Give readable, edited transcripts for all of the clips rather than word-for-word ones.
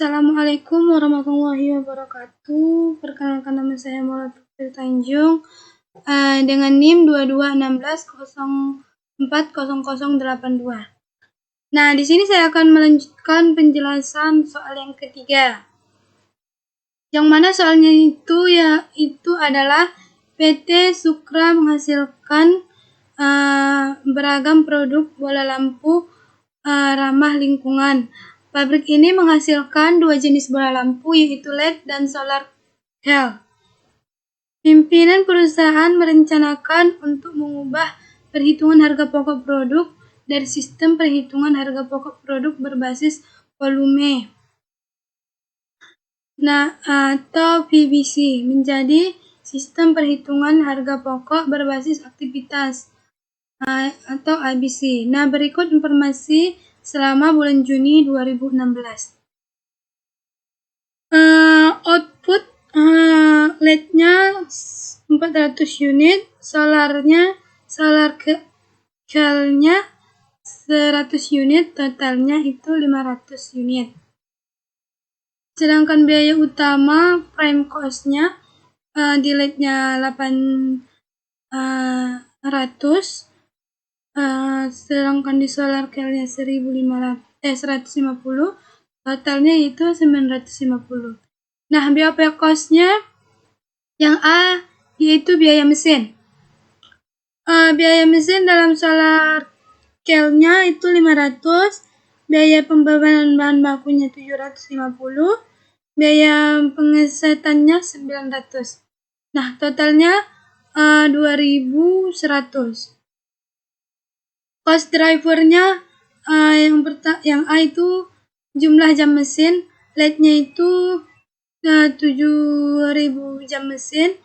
Assalamualaikum warahmatullahi wabarakatuh. Perkenalkan, nama saya Maulana Fikri Tanjung dengan NIM 2216040082. Nah, di sini saya akan melanjutkan penjelasan soal yang ketiga. Yang mana soalnya itu adalah PT Sukra menghasilkan beragam produk bola lampu ramah lingkungan. Pabrik ini menghasilkan dua jenis bola lampu, yaitu LED dan solar cell. Pimpinan perusahaan merencanakan untuk mengubah perhitungan harga pokok produk dari sistem perhitungan harga pokok produk berbasis volume atau PBC menjadi sistem perhitungan harga pokok berbasis aktivitas atau ABC. Nah, berikut informasi selama bulan Juni 2016. Output LED-nya 400 unit, solar cell-nya 100 unit, totalnya itu 500 unit. Sedangkan biaya utama prime cost-nya di LED-nya 800, sedangkan di solar cell-nya 150, totalnya itu 950. Nah, BOP cost-nya yang A yaitu biaya mesin. Biaya mesin dalam solar cell-nya itu 500, biaya pembebanan bahan bakunya 750, biaya pengesetannya 900. Nah, totalnya 2100. Cost drivernya yang A itu jumlah jam mesin, LED-nya itu 7000 jam mesin,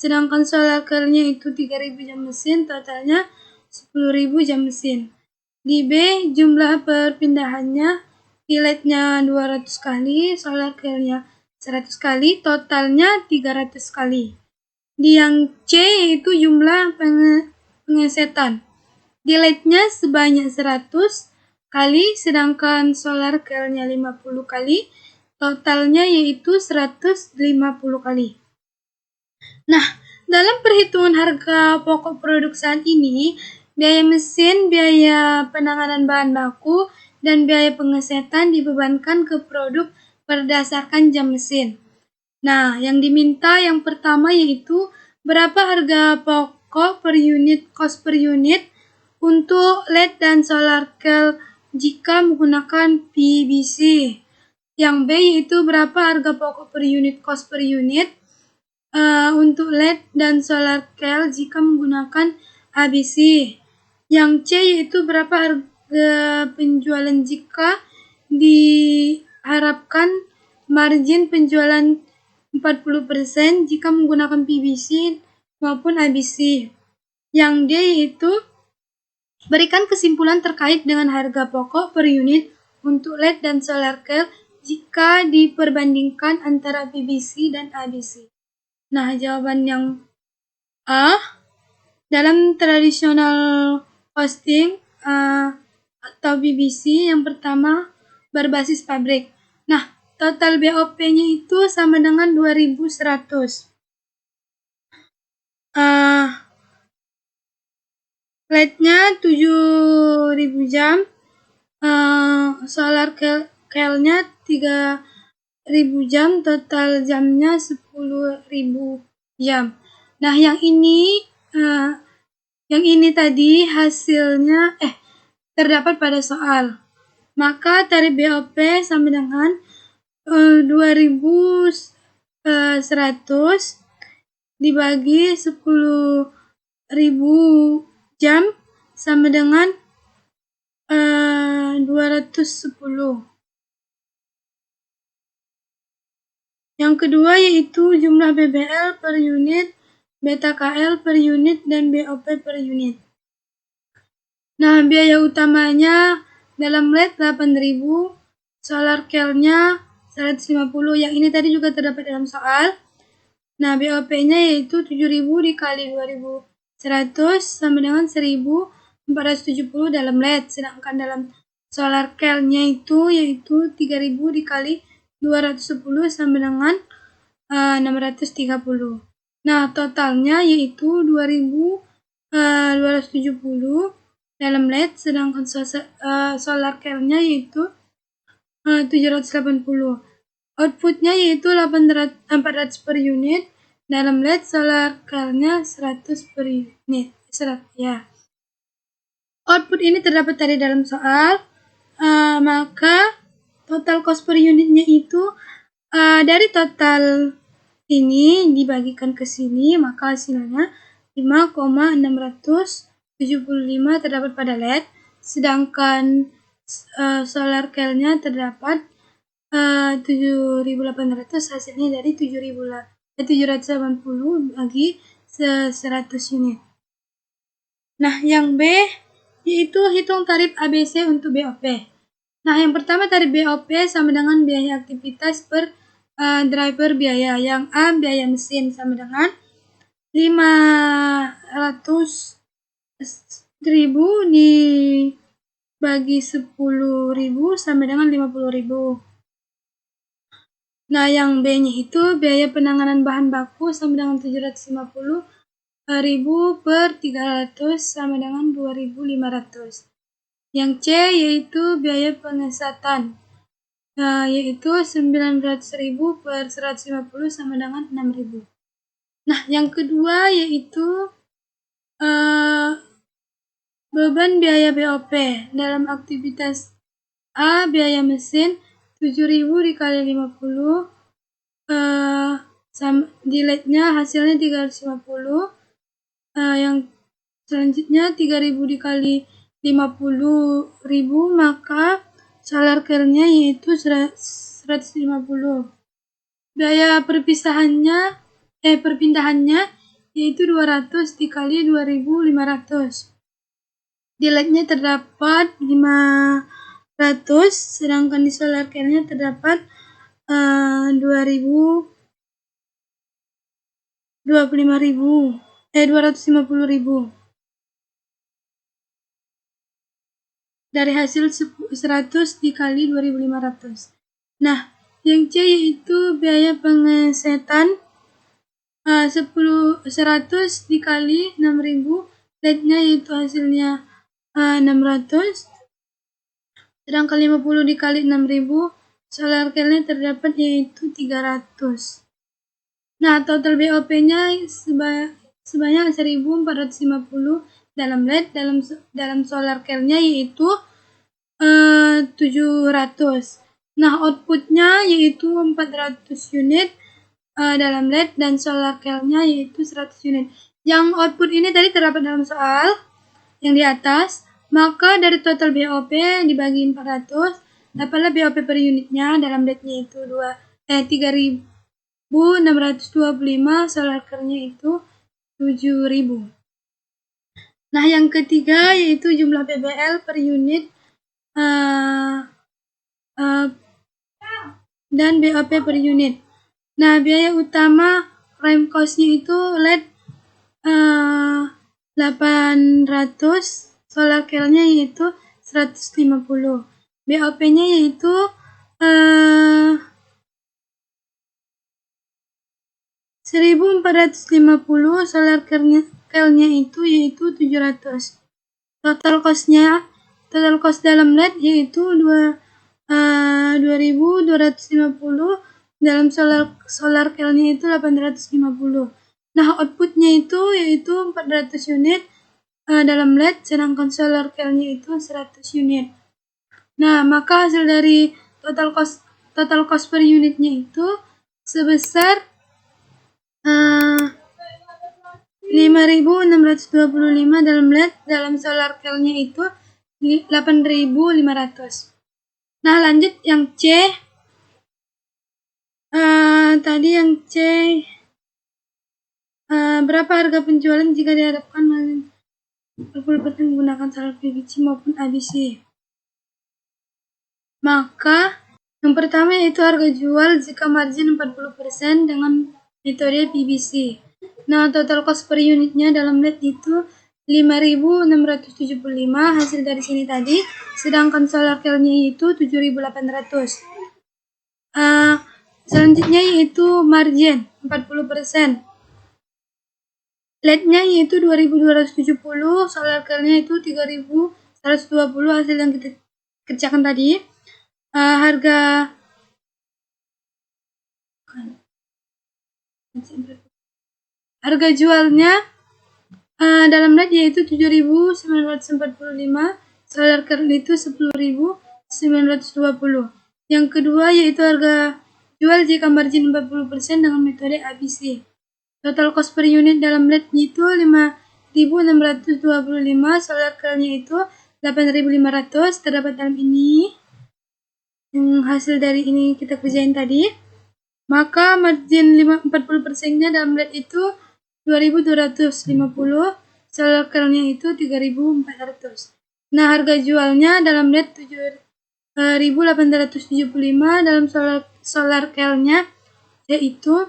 sedangkan solar cell-nya itu 3000 jam mesin, totalnya 10.000 jam mesin. Di B, jumlah perpindahannya, di LED-nya 200 kali, solar cell-nya 100 kali, totalnya 300 kali. Di yang C yaitu jumlah pengesetan. Di LED-nya sebanyak 100 kali, sedangkan solar cell-nya 50 kali, totalnya yaitu 150 kali. Nah, dalam perhitungan harga pokok produk saat ini, biaya mesin, biaya penanganan bahan baku, dan biaya pengesetan dibebankan ke produk berdasarkan jam mesin. Nah, yang diminta yang pertama yaitu berapa harga pokok per unit, cost per unit untuk LED dan solar cell jika menggunakan PBC. Yang B yaitu berapa harga pokok per unit, cost per unit untuk LED dan solar cell jika menggunakan ABC. Yang C yaitu berapa harga penjualan jika diharapkan margin penjualan 40% jika menggunakan PBC maupun ABC. Yang D yaitu berikan kesimpulan terkait dengan harga pokok per unit untuk LED dan solar cell jika diperbandingkan antara PBC dan ABC. Nah, jawaban yang A, dalam tradisional costing atau PBC yang pertama berbasis pabrik. Nah, total BOP-nya itu sama dengan 2100. LED-nya 7000 jam, solar cell-nya 3000 jam, total jamnya 10.000 jam. Nah, yang ini tadi hasilnya terdapat pada soal. Maka tarif BOP sama dengan 2100 dibagi 10.000 jam sama dengan 210. Yang kedua yaitu jumlah BBL per unit, beta KL per unit, dan BOP per unit. Nah, biaya utamanya dalam LED 8.000, solar cell-nya 150, yang ini tadi juga terdapat dalam soal. Nah, BOP-nya yaitu 7.000 dikali 2.100 sama dengan 1.470 dalam LED, sedangkan dalam solar cell-nya itu yaitu 3.000 dikali 210 sama dengan 630. Nah, totalnya yaitu 2270 dalam LED, sedangkan solar care-nya yaitu 780. Outputnya yaitu 400 per unit, dalam LED solar care-nya 100 per unit. Ya. Output ini terdapat dari dalam soal, maka total cost per unitnya itu dari total ini dibagikan ke sini, maka hasilnya 5,675 terdapat pada LED, sedangkan solar care-nya terdapat 7.800, hasilnya dari 780 bagi 100 unit. Nah, yang B yaitu hitung tarif ABC untuk BOP. Nah, yang pertama tarif BOP sama dengan biaya aktivitas per driver biaya. Yang A biaya mesin sama dengan 500.000 dibagi 10.000 sama dengan 50.000. Nah, yang B-nya itu biaya penanganan bahan baku sama dengan 750.000 per 300 sama dengan 2.500. Yang C yaitu biaya pengesatan, yaitu 900.000 per 150 sama dengan 6.000. Nah, yang kedua yaitu beban biaya BOP dalam aktivitas A, biaya mesin 7.000 dikali 50, di LED-nya hasilnya 350. Yang selanjutnya 3.000 dikali 50.000, maka solar care-nya yaitu 150. Biaya perpindahannya yaitu 200 dikali 2.500. Di LED-nya terdapat 500, sedangkan di solar care-nya terdapat 250.000. Dari hasil 100 dikali 2.500. Nah, yang C yaitu biaya pengesetan 100 dikali 6.000, LED-nya yaitu hasilnya 600, sedangkan 50 dikali 6.000, solar care-nya terdapat yaitu 300. Nah, total BOP-nya sebanyak 1.450 dalam LED, dalam solar care-nya yaitu 700. Nah, outputnya yaitu 400 unit dalam LED dan solar care-nya yaitu 100 unit. Yang output ini tadi terdapat dalam soal yang di atas, maka dari total BOP dibagi 400, dapatlah BOP per unitnya dalam LED-nya itu 3.625, solar care-nya itu 7.000. Nah, yang ketiga yaitu jumlah PBL per unit dan BOP per unit. Nah, biaya utama prime cost-nya itu LED 800, solar care-nya yaitu 150. BOP-nya yaitu 1.450, solar care-nya itu yaitu 700. Total cost dalam LED yaitu 2.250, dalam solar care-nya itu 850. Nah, outputnya itu yaitu 400 unit dalam LED, sedangkan solar care-nya itu 100 unit. Nah, maka hasil dari total cost per unitnya itu sebesar 5.625 dalam LED, dalam solar care-nya itu 8.500. Nah, lanjut yang C. Tadi yang C, berapa harga penjualan jika dihadapkan 20% menggunakan solar PVC maupun ABC? Maka yang pertama yaitu harga jual jika margin 40% dengan metode PVC. Nah, total cost per unitnya dalam LED itu 5.675, hasil dari sini tadi, sedangkan solar care-nya itu 7.800. Selanjutnya yaitu margin 40%. LED-nya yaitu 2270, solar cell-nya itu 3120 hasil yang kita kerjakan tadi. Harga jualnya dalam LED yaitu 7.945, solar cell itu 10.920. Yang kedua yaitu harga jual jika margin 40% dengan metode ABC. Total cost per unit dalam LED itu 5.625, solar cell-nya itu 8.500, terdapat dalam ini. Yang hasil dari ini kita kerjain tadi. Maka margin 40%-nya dalam LED itu 2.250, solar cell-nya itu 3.400. Nah, harga jualnya dalam LED 7.875, dalam solar cell-nya yaitu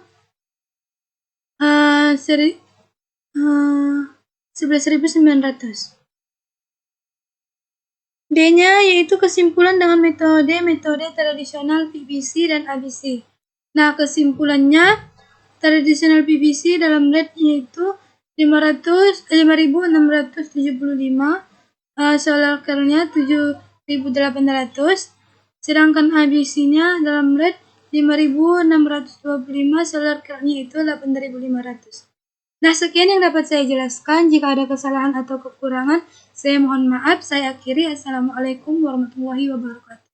11.900. D-nya yaitu kesimpulan dengan metode tradisional PVC dan ABC. Nah, kesimpulannya tradisional PVC dalam LED yaitu 5.675, solar cell-nya 7.800, sedangkan ABC-nya dalam LED 5.625, solar cell-nya itu 8.500. Nah, sekian yang dapat saya jelaskan. Jika ada kesalahan atau kekurangan, saya mohon maaf. Saya akhiri. Assalamualaikum warahmatullahi wabarakatuh.